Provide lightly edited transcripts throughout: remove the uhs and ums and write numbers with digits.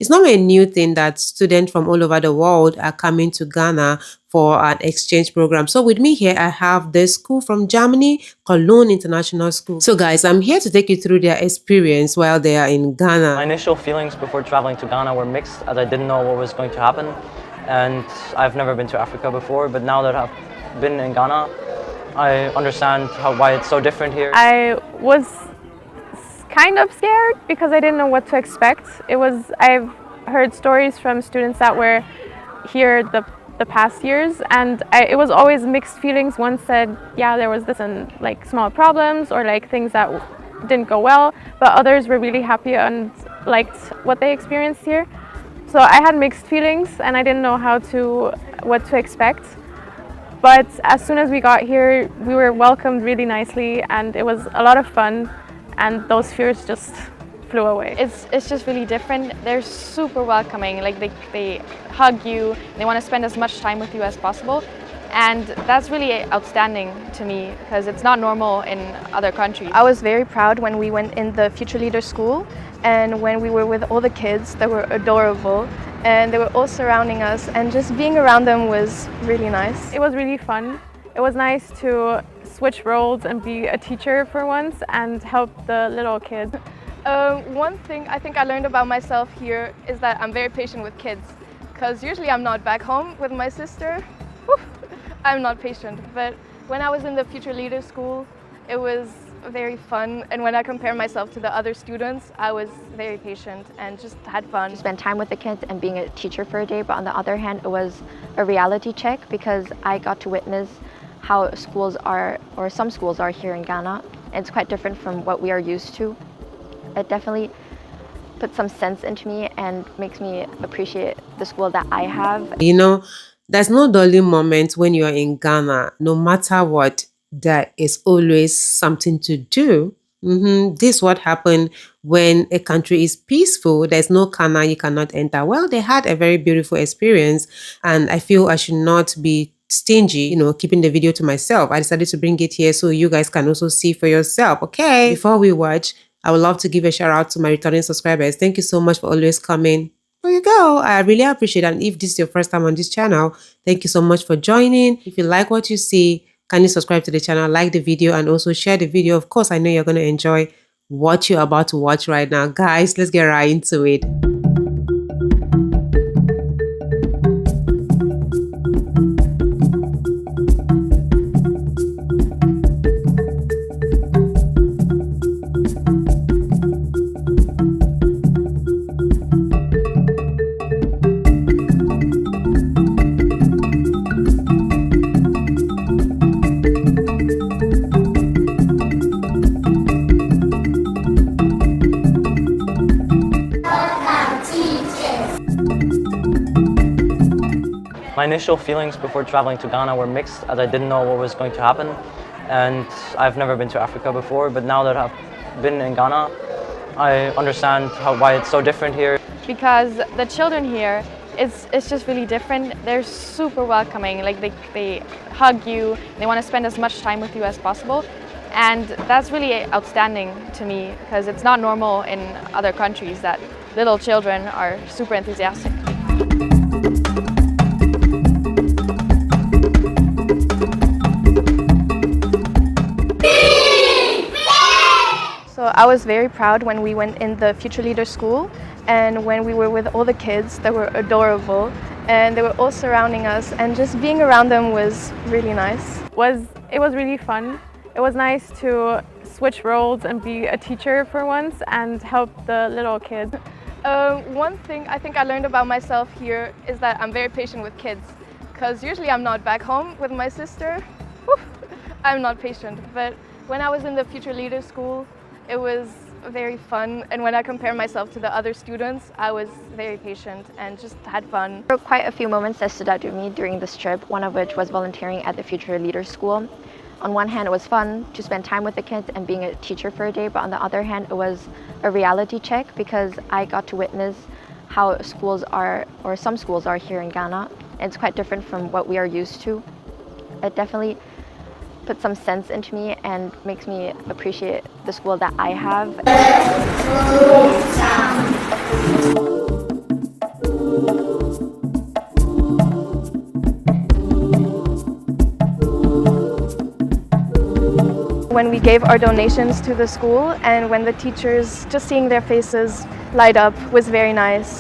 It's not a new thing that students from all over the world are coming to Ghana for an exchange program. So with me here, I have the school from Germany, Cologne International School. So guys, I'm here to take you through their experience while they are in My Ghana. initial feelings before traveling to Ghana were mixed, as I didn't know what was going to happen, and I've never been to Africa before, but now that I've been in Ghana, I understand why it's so different here. I was kind of scared because I didn't know what to expect. I've heard stories from students that were here the past years, and it was always mixed feelings. One said, yeah, there was this and like small problems or like things that didn't go well, but others were really happy and liked what they experienced here. So I had mixed feelings and I didn't know what to expect. But as soon as we got here, we were welcomed really nicely and it was a lot of fun, and those fears just flew away. It's just really different. They're super welcoming. Like they hug you. They want to spend as much time with you as possible, and that's really outstanding to me because it's not normal in other countries. I was very proud when we went in the Future Leader School, and when we were with all the kids that were adorable, and they were all surrounding us, and just being around them was really nice. It was really fun. It was nice to switch roles and be a teacher for once and help the little kids. One thing I think I learned about myself here is that I'm very patient with kids, because usually I'm not back home with my sister. I'm not patient, but when I was in the Future Leader School, it was very fun, and when I compare myself to the other students, I was very patient and just had fun. Spend time with the kids and being a teacher for a day, but on the other hand, it was a reality check because I got to witness how schools are, or some schools are here in Ghana. It's quite different from what we are used to. It definitely puts some sense into me and makes me appreciate the school that I have. You know, there's no dulling moment when you're in Ghana. No matter what, there is always something to do. This is what happened when a country is peaceful. There's no Kana you cannot enter. Well, they had a very beautiful experience, and I feel I should not be stingy, keeping the video to myself. I decided to bring it here so you guys can also see for yourself. Okay, before we watch, I would love to give a shout out to my returning subscribers. Thank you so much for always coming. There you go. I really appreciate it. And if this is your first time on this channel, thank you so much for joining. If you like what you see, can you subscribe to the channel, like the video, and also share the video? Of course, I know you're going to enjoy what you're about to watch right now. Guys, let's get right into it. My initial feelings before traveling to Ghana were mixed, as I didn't know what was going to happen, and I've never been to Africa before, but now that I've been in Ghana, I understand why it's so different here. Because the children here, it's just really different. They're super welcoming. Like they hug you. They want to spend as much time with you as possible, and that's really outstanding to me because it's not normal in other countries that little children are super enthusiastic. So I was very proud when we went in the Future Leader School, and when we were with all the kids that were adorable, and they were all surrounding us, and just being around them was really nice. It was really fun. It was nice to switch roles and be a teacher for once and help the little kids. One thing I think I learned about myself here is that I'm very patient with kids, because usually I'm not back home with my sister. I'm not patient, but when I was in the Future Leader School, it was very fun, and when I compare myself to the other students, I was very patient and just had fun. There were quite a few moments that stood out to me during this trip, one of which was volunteering at the Future Leader School. On one hand, it was fun to spend time with the kids and being a teacher for a day, but on the other hand, it was a reality check because I got to witness how schools are, or some schools are here in Ghana. It's quite different from what we are used to. It definitely puts some sense into me and makes me appreciate the school that I have. when we gave our donations to the school, and when the teachers, just seeing their faces light up was very nice.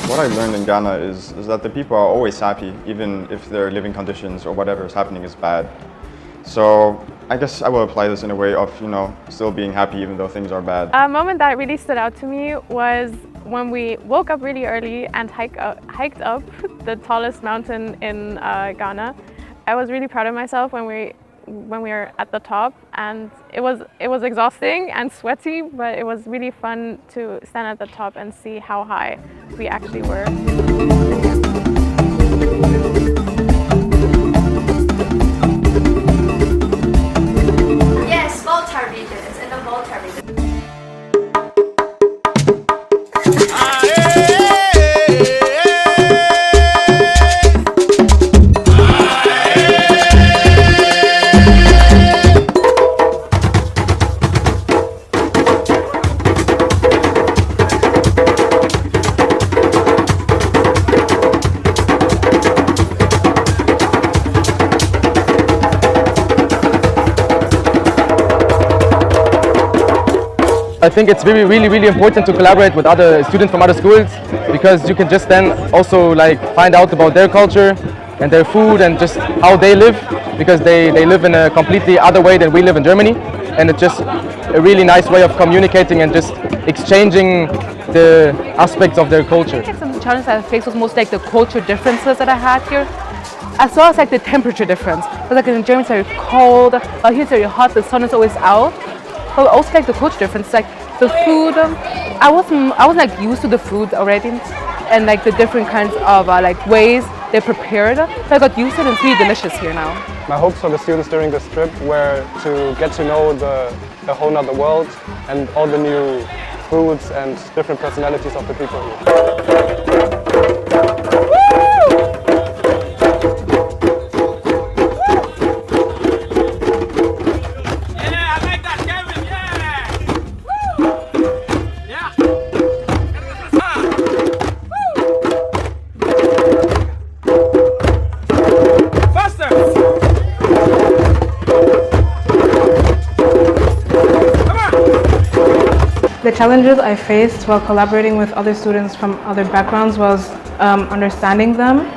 What I learned in Ghana is that the people are always happy, even if their living conditions or whatever is happening is bad. So I guess I will apply this in a way of, still being happy even though things are bad. A moment that really stood out to me was when we woke up really early and hiked up the tallest mountain in Ghana. I was really proud of myself when we were at the top, and it was exhausting and sweaty, but it was really fun to stand at the top and see how high we actually were. Yes, Volta region. It's in the Volta region. I think it's really important to collaborate with other students from other schools, because you can just then also find out about their culture and their food and just how they live, because they live in a completely other way than we live in Germany, and it's just a really nice way of communicating and just exchanging the aspects of their culture. I think some challenges I faced was mostly the culture differences that I had here, as well as the temperature difference. Because in Germany it's very cold, here it's very hot, the sun is always out. But also the culture difference, the food. I wasn't used to the food already, and the different kinds of ways they're prepared. So I got used to it, and it's really delicious here now. My hopes for the students during this trip were to get to know the whole other world and all the new foods and different personalities of the people here. The challenges I faced while collaborating with other students from other backgrounds was understanding them.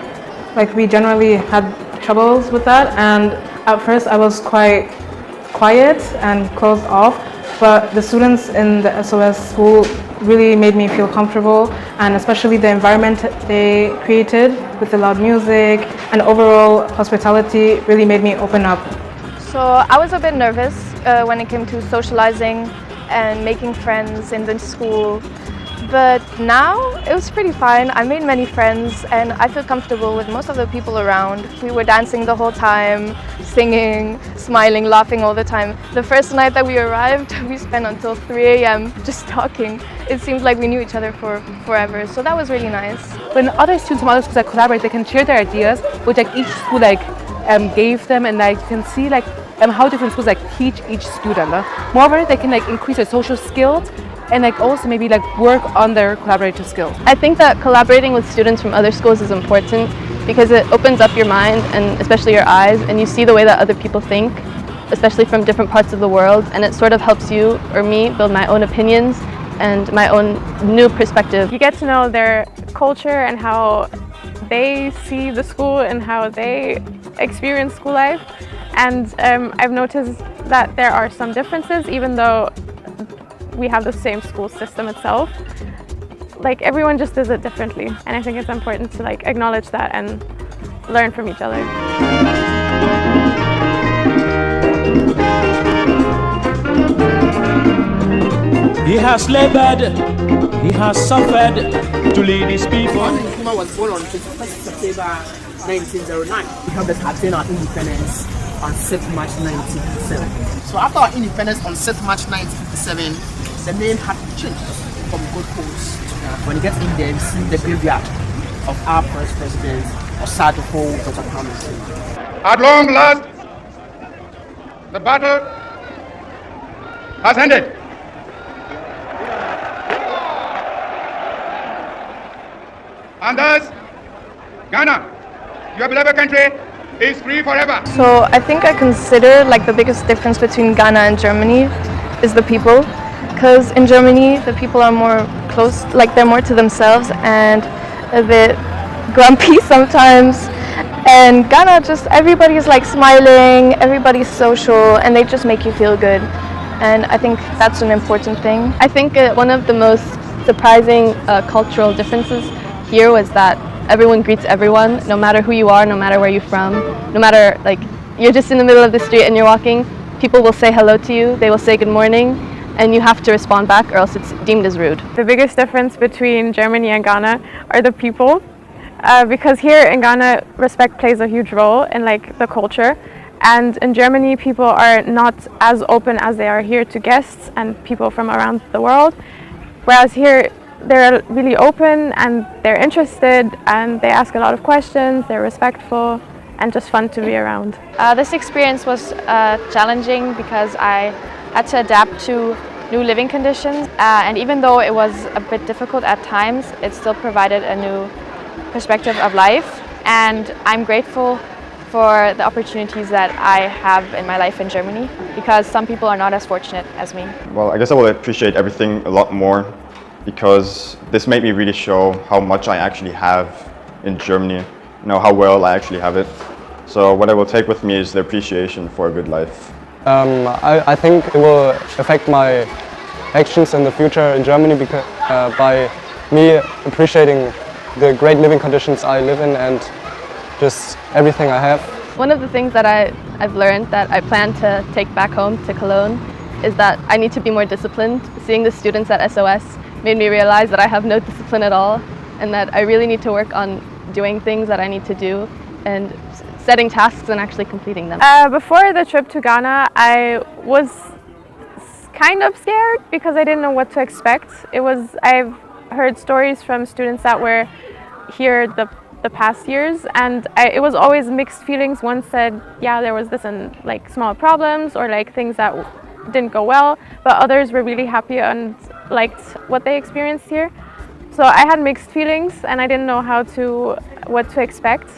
We generally had troubles with that, and at first I was quite quiet and closed off, but the students in the SOS school really made me feel comfortable, and especially the environment they created with the loud music and overall hospitality really made me open up. So I was a bit nervous when it came to socializing and making friends in the school, but now it was pretty fine. I made many friends and I feel comfortable with most of the people around. We were dancing the whole time, singing, smiling, laughing all the time. The first night that we arrived, we spent until 3 a.m. just talking. It seemed like we knew each other for forever, so that was really nice. When other students from other schools collaborate, they can share their ideas, which each school gave them, and you can see how different schools teach each student. Moreover, they can increase their social skills and also maybe work on their collaborative skills. I think that collaborating with students from other schools is important because it opens up your mind and especially your eyes, and you see the way that other people think, especially from different parts of the world, and it sort of helps you or me build my own opinions and my own new perspective. You get to know their culture and how they see the school and how they experience school life. And I've noticed that there are some differences, even though we have the same school system itself. Everyone just does it differently, and I think it's important to acknowledge that and learn from each other. He has labored, he has suffered to lead his people. Nkrumah was born on 21st September 1909. We have attained our independence on 6th March 1957. So after our independence on 6th March 1957, the name had to change from Gold Coast. When you get in there, you see the graveyard of our first president, Osadofo Dr. Kwame. At long last, the battle has ended. And thus, Ghana, your beloved country, is free forever. So I think I consider like the biggest difference between Ghana and Germany is the people, because in Germany the people are more close, like they're more to themselves and a bit grumpy sometimes. And Ghana, just everybody's like smiling, everybody's social, and they just make you feel good. And I think that's an important thing. I think one of the most surprising cultural differences here was that everyone greets everyone, no matter who you are, no matter where you're from, no matter, like, you're just in the middle of the street and you're walking, people will say hello to you, they will say good morning, and you have to respond back or else it's deemed as rude. The biggest difference between Germany and Ghana are the people, because here in Ghana, respect plays a huge role in like the culture, and in Germany people are not as open as they are here to guests and people from around the world, whereas here they're really open and they're interested and they ask a lot of questions, they're respectful and just fun to be around. This experience was challenging because I had to adapt to new living conditions, and even though it was a bit difficult at times, it still provided a new perspective of life, and I'm grateful for the opportunities that I have in my life in Germany, because some people are not as fortunate as me. Well, I guess I will appreciate everything a lot more, because this made me really show how much I actually have in Germany, you know, how well I actually have it. So what I will take with me is the appreciation for a good life. I think it will affect my actions in the future in Germany because by me appreciating the great living conditions I live in and just everything I have. One of the things that I've learned that I plan to take back home to Cologne is that I need to be more disciplined. Seeing the students at SOS made me realize that I have no discipline at all and that I really need to work on doing things that I need to do and setting tasks and actually completing them. Before the trip to Ghana, I was kind of scared because I didn't know what to expect. I've heard stories from students that were here the past years, and it was always mixed feelings. One said, yeah, there was this and like small problems or like things that didn't go well, but others were really happy and liked what they experienced here. So I had mixed feelings and I didn't know what to expect.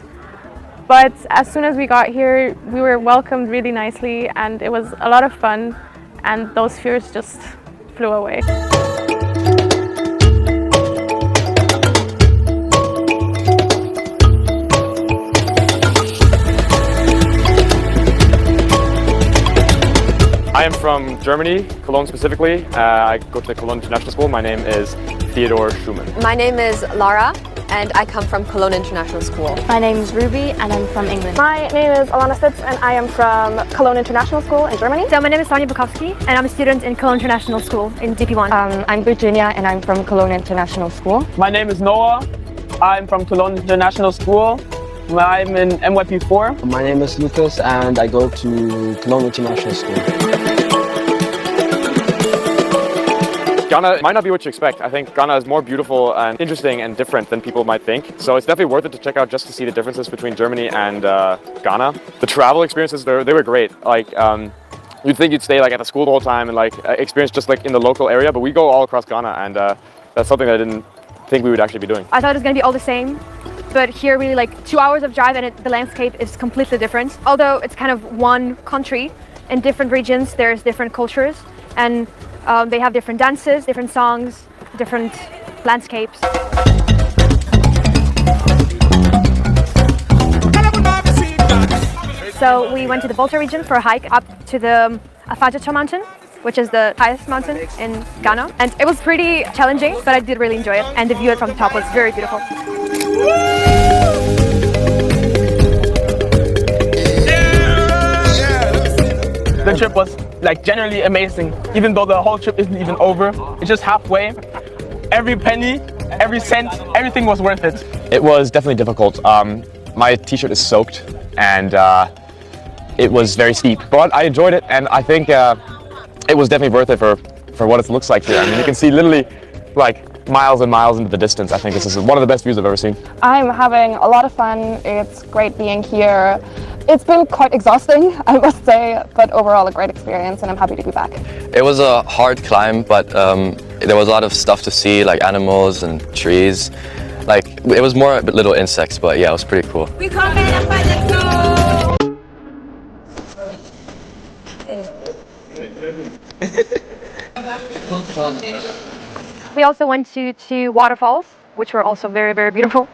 But as soon as we got here, we were welcomed really nicely and it was a lot of fun, and those fears just flew away. I am from Germany, Cologne specifically. I go to Cologne International School. My name is Theodore Schumann. My name is Lara and I come from Cologne International School. My name is Ruby and I'm from England. My name is Alana Stitz and I am from Cologne International School in Germany. So my name is Sonia Bukowski and I'm a student in Cologne International School in DP1. I'm Virginia and I'm from Cologne International School. My name is Noah. I'm from Cologne International School. I'm in MYP4. My name is Lucas and I go to Cologne International School. Ghana might not be what you expect. I think Ghana is more beautiful and interesting and different than people might think. So it's definitely worth it to check out just to see the differences between Germany and Ghana. The travel experiences, they were great. Like, you'd think you'd stay like at the school the whole time and like experience just like in the local area, but we go all across Ghana, and that's something that I didn't think we would actually be doing. I thought it was going to be all the same, but here really like 2 hours of drive and the landscape is completely different. Although it's kind of one country, in different regions there's different cultures, and they have different dances, different songs, different landscapes. So we went to the Volta region for a hike up to the Afadja mountain, which is the highest mountain in Ghana. And it was pretty challenging, but I did really enjoy it. And the view from the top was very beautiful. The trip was like generally amazing, even though the whole trip isn't even over. It's just halfway. Every penny, every cent, everything was worth it. It was definitely difficult. My t-shirt is soaked and it was very steep, but I enjoyed it, and I think it was definitely worth it for what it looks like here. I mean, you can see literally like miles and miles into the distance. I think this is one of the best views I've ever seen. I'm having a lot of fun. It's great being here. It's been quite exhausting, I must say, but overall a great experience, and I'm happy to be back. It was a hard climb, but there was a lot of stuff to see, like animals and trees. Like, it was more little insects, but yeah, it was pretty cool. We also went to two waterfalls, which were also very, very beautiful.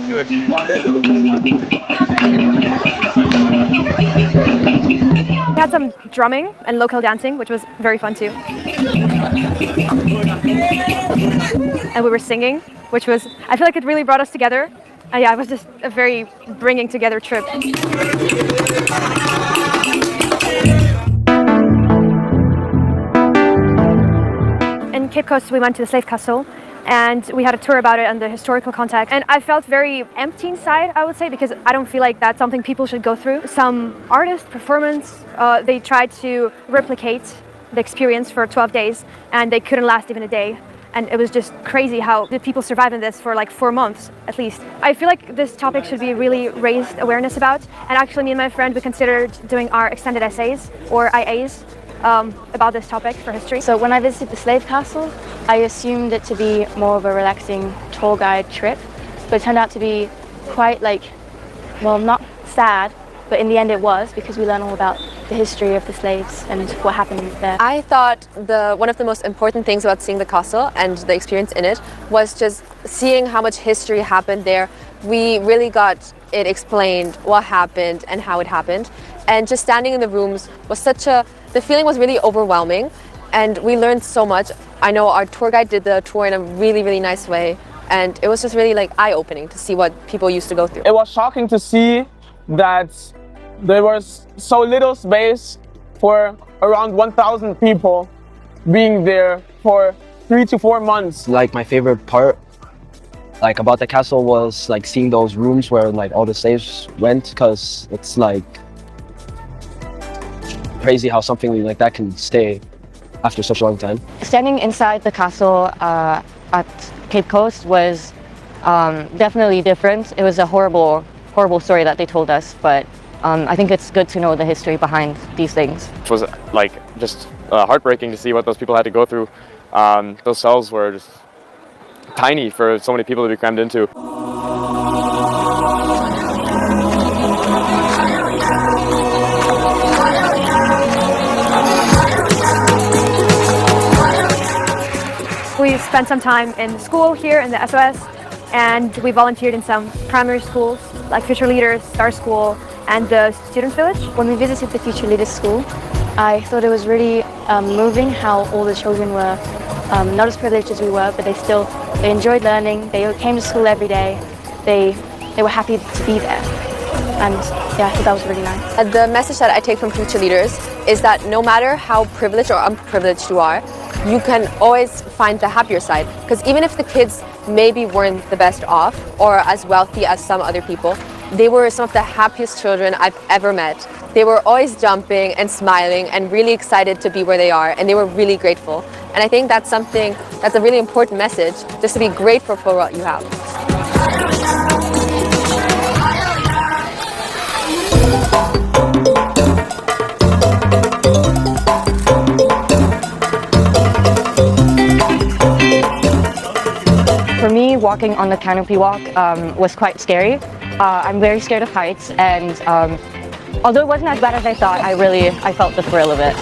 We had some drumming and local dancing, which was very fun too. And we were singing, which was, I feel like it really brought us together. And yeah, it was just a very bringing together trip. In Cape Coast, we went to the Slave Castle, and we had a tour about it and the historical context. And I felt very empty inside, I would say, because I don't feel like that's something people should go through. Some artist performance, they tried to replicate the experience for 12 days, and they couldn't last even a day. And it was just crazy how the people survived in this for like 4 months at least. I feel like this topic should be really raised awareness about. And actually, me and my friend, we considered doing our extended essays or IAs about this topic for history. So when I visited the Slave Castle, I assumed it to be more of a relaxing tour guide trip, but it turned out to be quite well, not sad, but in the end it was, because we learned all about the history of the slaves and what happened there. I thought one of the most important things about seeing the castle and the experience in it was just seeing how much history happened there. We really got it explained what happened and how it happened. And just standing in the rooms was the feeling was really overwhelming, and we learned so much. I know our tour guide did the tour in a really, really nice way, and it was just really like eye-opening to see what people used to go through. It was shocking to see that there was so little space for around 1,000 people being there for 3 to 4 months. Like, my favorite part about the castle was seeing those rooms where all the slaves went, because it's crazy how something like that can stay after such a long time. Standing inside the castle at Cape Coast was definitely different. It was a horrible story that they told us, but I think it's good to know the history behind these things. It was just heartbreaking to see what those people had to go through. Those cells were just tiny for so many people to be crammed into. We spent some time in school here in the SOS, and we volunteered in some primary schools like Future Leaders, Star School, and the Students Village. When we visited the Future Leaders School, I thought it was really moving how all the children were not as privileged as we were, but they enjoyed learning. They came to school every day. They were happy to be there. And yeah, I thought that was really nice. The message that I take from Future Leaders is that no matter how privileged or unprivileged you are, you can always find the happier side. Because even if the kids maybe weren't the best off or as wealthy as some other people, they were some of the happiest children I've ever met. They were always jumping and smiling and really excited to be where they are, and they were really grateful. And I think that's a really important message, just to be grateful for what you have. For me, walking on the Canopy walk was quite scary. I'm very scared of heights, and although it wasn't as bad as I thought, I felt the thrill of it.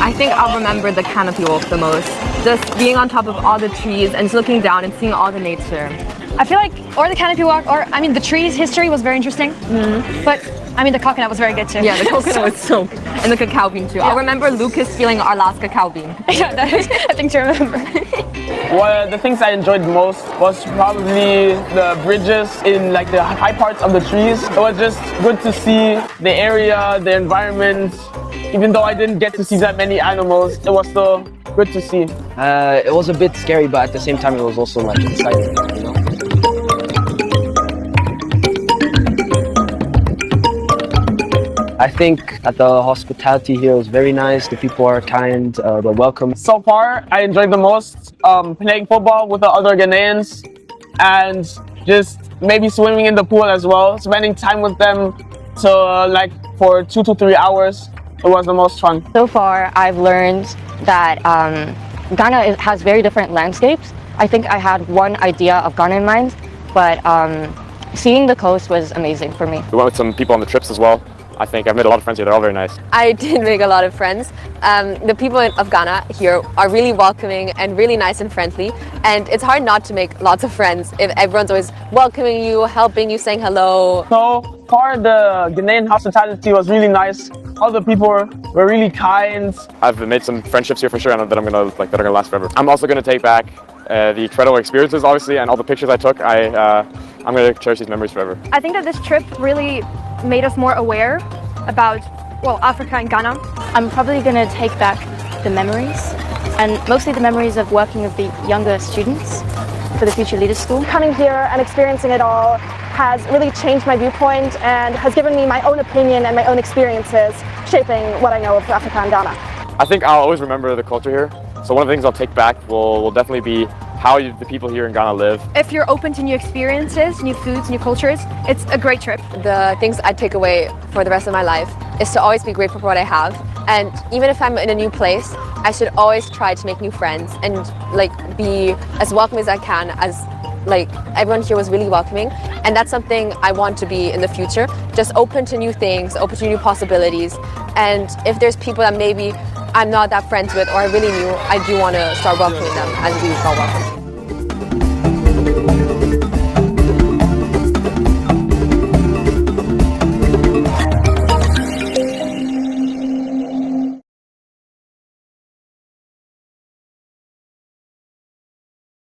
I think I'll remember the Canopy walk the most. Just being on top of all the trees and just looking down and seeing all the nature. I feel like, or the Canopy walk, or the trees history was very interesting. But the coconut was very good too. Yeah, the coconut was so good. And the cacao bean too. Yeah. I'll remember Lucas feeling our last cacao bean. Yeah, that is a thing to remember. One of the things I enjoyed most was probably the bridges in the high parts of the trees. It was just good to see the area, the environment. Even though I didn't get to see that many animals, it was still good to see. It was a bit scary, but at the same time it was also exciting, you know? I think that the hospitality here is very nice. The people are kind, they're welcome. So far, I enjoyed the most playing football with the other Ghanaians and just maybe swimming in the pool as well. Spending time with them for 2 to 3 hours. It was the most fun. So far, I've learned that Ghana has very different landscapes. I think I had one idea of Ghana in mind, but seeing the coast was amazing for me. We went with some people on the trips as well. I think I've made a lot of friends here. They're all very nice. I did make a lot of friends. The people of Ghana here are really welcoming and really nice and friendly. And it's hard not to make lots of friends if everyone's always welcoming you, helping you, saying hello. So far, the Ghanaian hospitality was really nice. All the people were really kind. I've made some friendships here for sure, and that are gonna last forever. I'm also gonna take back the incredible experiences, obviously, and all the pictures I took. I'm gonna cherish these memories forever. I think that this trip really made us more aware about, well, Africa and Ghana. I'm probably going to take back the memories, and mostly the memories of working with the younger students for the Future Leaders School. Coming here and experiencing it all has really changed my viewpoint and has given me my own opinion and my own experiences shaping what I know of Africa and Ghana. I think I'll always remember the culture here. So one of the things I'll take back will definitely be how the people here in Ghana live. If you're open to new experiences, new foods, new cultures, it's a great trip. The things I take away for the rest of my life is to always be grateful for what I have. And even if I'm in a new place, I should always try to make new friends and be as welcome as I can, as everyone here was really welcoming. And that's something I want to be in the future. Just open to new things, open to new possibilities. And if there's people that maybe I'm not that friends with or I really knew, I do want to start welcoming them as we felt welcome.